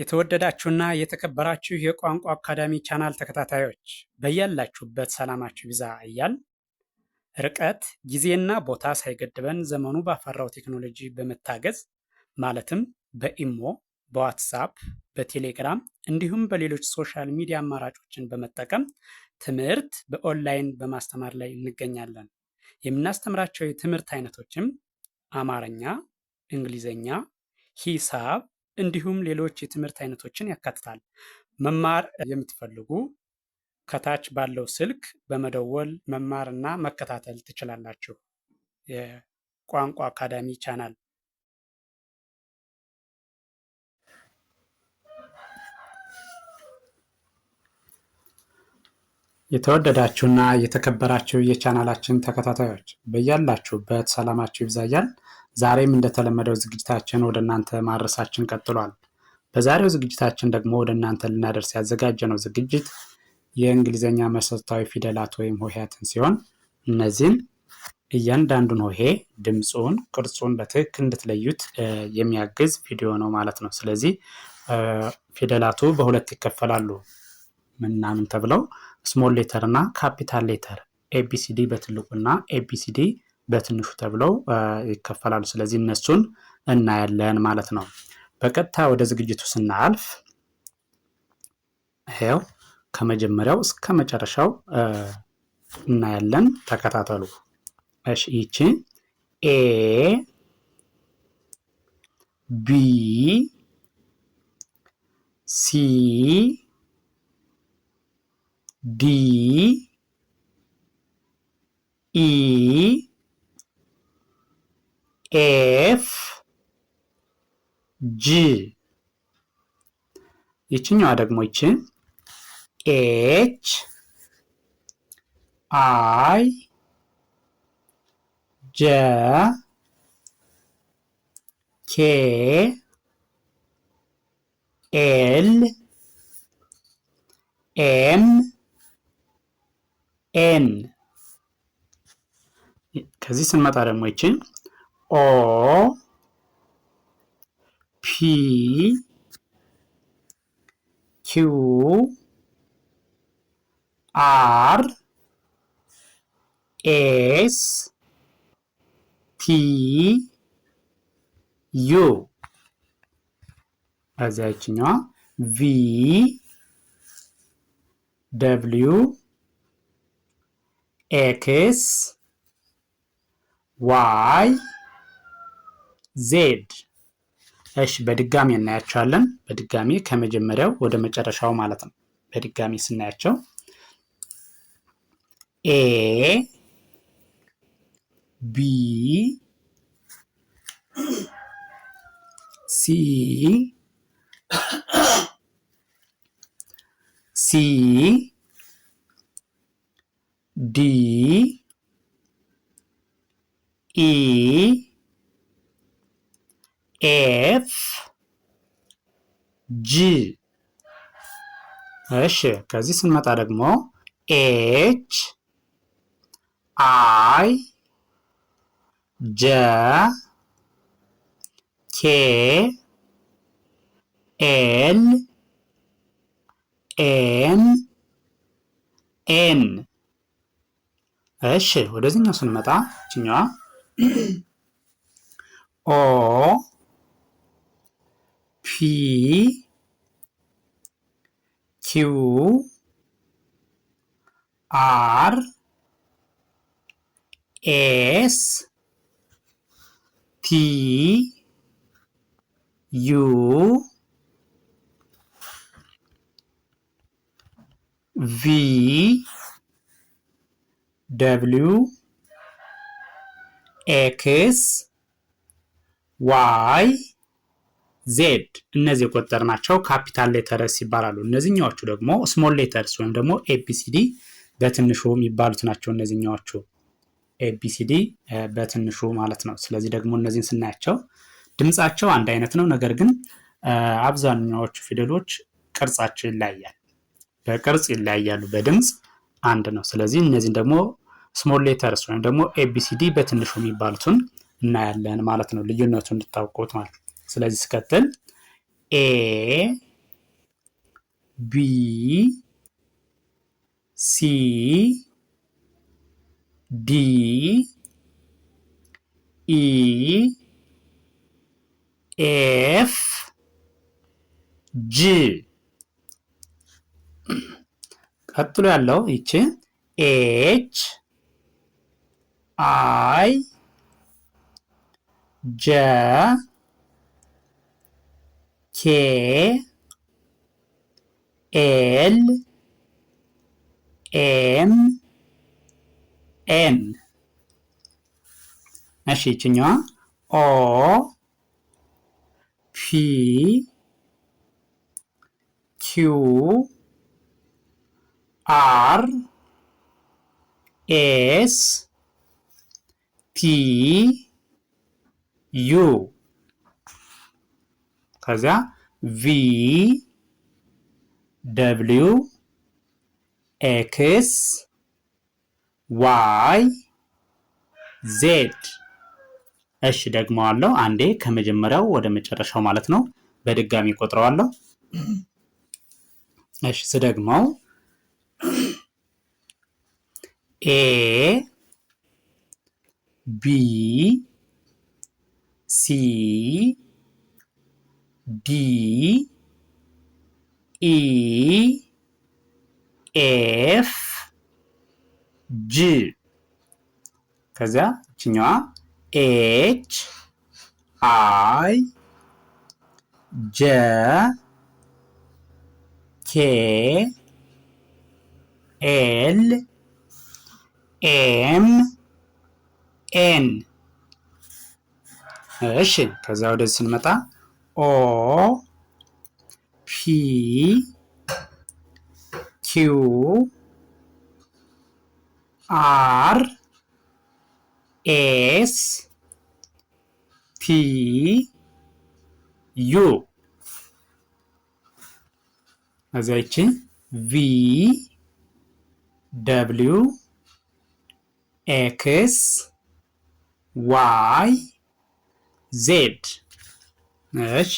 የተወደዳችሁና የተከበራችሁ የቋንቋ አካዳሚ ቻናል ተከታታዮች በያላችሁበት ሰላማችሁ ይብዛ እያል ርቀት ጊዜና ቦታ ሳይገድበን ዘመኑ ባፈራው ቴክኖሎጂ በመታገዝ ማለትም በኢሞ፣ በዋትሳፕ፣ በቴሌግራም እንዲሁም በሌሎች ሶሻል ሚዲያ አማራጮችን በመጠቀም ትምህርት በኦንላይን በማስተማር ላይ እንገኛለን። የምናስተምራቸው የትምህርት አይነቶችም አማርኛ፣ እንግሊዘኛ፣ ሂሳብ እንዲሁም ሌሎች የትምህርት አይነቶችን ያካትታል። መማር የምትፈልጉ ከታች ባለው ስልክ በመደወል መማርና መከታተል ትችላላችሁ። የቋንቋ አካዳሚ ቻናል የተወደዳችሁና የተከበራችሁ የቻናላችን ተከታታዮች በያላችሁበት ሰላማችሁ ይብዛያል። ዛሬም እንደተለመደው ዝግጅታችን ወደ እናንተ ማድረሳችን ቀጥሏል። በዛሬው ዝግጅታችን ደግሞ ወደ እናንተ ልናደርስ ያዘጋጀነው ዝግጅት የእንግሊዘኛ መሰረታዊ ፊደላት ወይም ሆሄያትን ሲሆን እነዚህን እያንዳንዱን ሆሄ ድምፁን፣ ቅርጹን በትክክል እንድትለዩት የሚያግዝ ቪዲዮ ነው ማለት ነው። ስለዚህ ፊደላቱ በሁለት ይከፈላሉ። ምናምን ተብለው ስሞል ሌተር እና ካፒታል ሌተር ኤቢሲዲ በትልቁና ኤቢሲዲ በትንሹ ተብለው ይከፈላሉ። ስለዚህ እነሱን እናያለን ማለት ነው። በቀጥታ ወደ ዝግጅቱ ስናልፍ ይሄው ከመጀመሪያው እስከ መጨረሻው እናያለን። ተከታተሉ። እሺ፣ ይቺ ኤ ቢ ሲ ዲ ኢ ኤፍ ጂ። ይችኛዋ ደግሞ ይቺ ኤች አይ ጄ ኬ ኤል ኤም ኤን። ከዚህ ስንመጣ ደግሞ ይችን ኦ ፒ ኪው አር ኤስ ቲ ዩ። ከዚያ ይችኛዋ ቪ ደብሊው ኤክስ ዋይ ዜድ። እሺ፣ በድጋሚ እናያቸዋለን። በድጋሚ ከመጀመሪያው ወደ መጨረሻው ማለት ነው። በድጋሚ ስናያቸው ኤ ቢ ሲ ሲ ዲ ኢ ኤፍ ጂ። እሺ፣ ከዚህ ስንመጣ ደግሞ ኤች አይ ጄ ኬ ኤል ኤም ኤን። እሺ፣ ወደዚህኛው ስንመጣ ይችኛዋ ኦ ፒ ኪው አር ኤስ ቲ ዩ ቪ ደብሊው ኤክስ ዋይ ዜድ። እነዚህ የቆጠርናቸው ካፒታል ሌተርስ ይባላሉ። እነዚህኛዎቹ ደግሞ ስሞል ሌተርስ ወይም ደግሞ ኤቢሲዲ በትንሹ የሚባሉት ናቸው። እነዚህኛዎቹ ኤቢሲዲ በትንሹ ማለት ነው። ስለዚህ ደግሞ እነዚህን ስናያቸው ድምጻቸው አንድ አይነት ነው። ነገር ግን አብዛኛዎቹ ፊደሎች ቅርጻቸው ይለያያል። በቅርጽ ይለያያሉ፣ በድምጽ አንድ ነው። ስለዚህ እነዚህን ደግሞ ስሞል ሌተርስ ወይም ደግሞ ኤቢሲዲ በትንሹ የሚባሉትን እናያለን ማለት ነው፣ ልዩነቱ እንድታውቁት ማለት ነው። ስለዚህ ስቀጥል ኤ ቢ ሲ ዲ ኢ ኤፍ ጂ። ቀጥሎ ያለው ይቺ ኤች አይ ጄ ኬ ኤል ኤም ኤን። እሺ ይችኛዋ ኦ ፒ ኪው አር ኤስ ቲ ዩ። ከዚያ ቪ ደብሊው ኤክስ ዋይ ዜድ። እሺ ደግመዋለሁ አንዴ ከመጀመሪያው ወደ መጨረሻው ማለት ነው። በድጋሚ ቆጥረዋለሁ። እሺ ስደግመው ኤ ቢ ሲ ዲ ኢ ኤፍ ጂ። ከዚያ ይችኛዋ ኤች አይ ጄ ኬ ኤል ኤም ኤን። እሺ ከዛ ወደዚህ ስንመጣ ኦ ፒ ኪው አር ኤስ ቲ ዩ። ከዚያ ይቺ ቪ ደብሊው ኤክስ ዋይ ዜድ። እሺ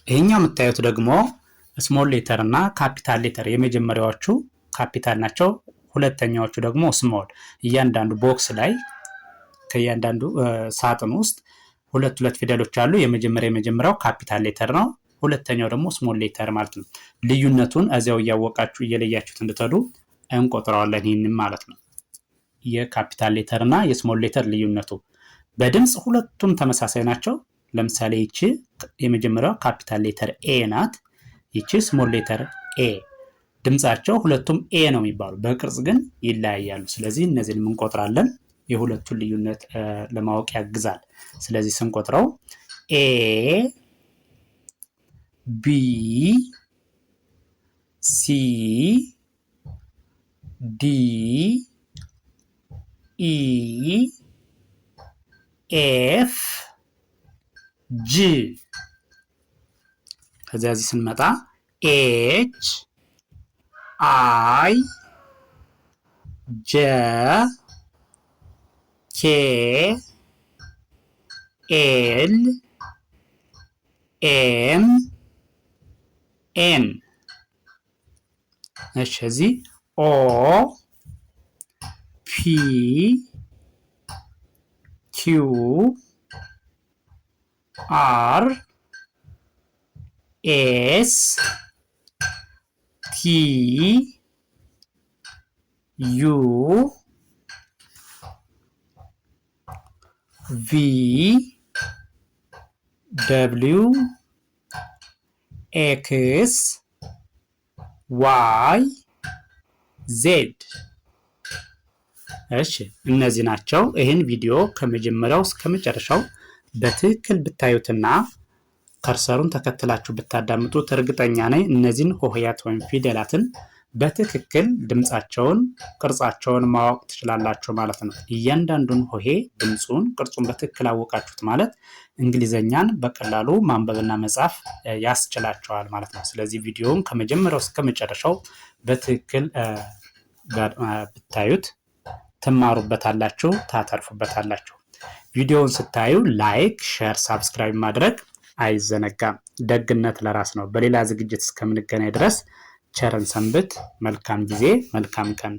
ይሄኛው የምታዩት ደግሞ ስሞል ሌተር እና ካፒታል ሌተር የመጀመሪያዎቹ ካፒታል ናቸው። ሁለተኛዎቹ ደግሞ ስሞል። እያንዳንዱ ቦክስ ላይ ከእያንዳንዱ ሳጥን ውስጥ ሁለት ፊደሎች አሉ። የመጀመሪያው ካፒታል ሌተር ነው። ሁለተኛው ደግሞ ስሞል ሌተር ማለት ነው። ልዩነቱን እዚያው እያወቃችሁ እየለያችሁት እንድትሄዱ እንቆጥረዋለን። ይህንን ማለት ነው የካፒታል ሌተር እና የስሞል ሌተር ልዩነቱ። በድምፅ ሁለቱም ተመሳሳይ ናቸው። ለምሳሌ ይቺ የመጀመሪያው ካፒታል ሌተር ኤ ናት። ይቺ ስሞል ሌተር ኤ። ድምፃቸው ሁለቱም ኤ ነው የሚባሉ፣ በቅርጽ ግን ይለያያሉ። ስለዚህ እነዚህን እንቆጥራለን። የሁለቱን ልዩነት ለማወቅ ያግዛል። ስለዚህ ስንቆጥረው ኤ ቢ ሲ ዲ ኢ ኤፍ ጂ። ከዚያ እዚህ ስንመጣ ኤች አይ ጄ ኬ ኤል ኤም ኤን። እሺ እዚህ ኦ ፒ ኪው አር ኤስ ቲ ዩ ቪ ደብሊው ኤክስ ዋይ ዜድ። እሺ እነዚህ ናቸው። ይህን ቪዲዮ ከመጀመሪያው እስከ መጨረሻው በትክክል ብታዩትና ከርሰሩን ተከትላችሁ ብታዳምጡት እርግጠኛ ነኝ እነዚህን ሆሄያት ወይም ፊደላትን በትክክል ድምፃቸውን፣ ቅርጻቸውን ማወቅ ትችላላችሁ ማለት ነው። እያንዳንዱን ሆሄ ድምፁን፣ ቅርጹን በትክክል አወቃችሁት ማለት እንግሊዘኛን በቀላሉ ማንበብና መጻፍ ያስችላቸዋል ማለት ነው። ስለዚህ ቪዲዮውን ከመጀመሪያው እስከ መጨረሻው በትክክል ብታዩት ትማሩበታላችሁ፣ ታተርፉበታላችሁ። ቪዲዮውን ስታዩ ላይክ፣ ሼር፣ ሳብስክራይብ ማድረግ አይዘነጋም። ደግነት ለራስ ነው። በሌላ ዝግጅት እስከምንገናኝ ድረስ ቸርን ሰንብት። መልካም ጊዜ፣ መልካም ቀን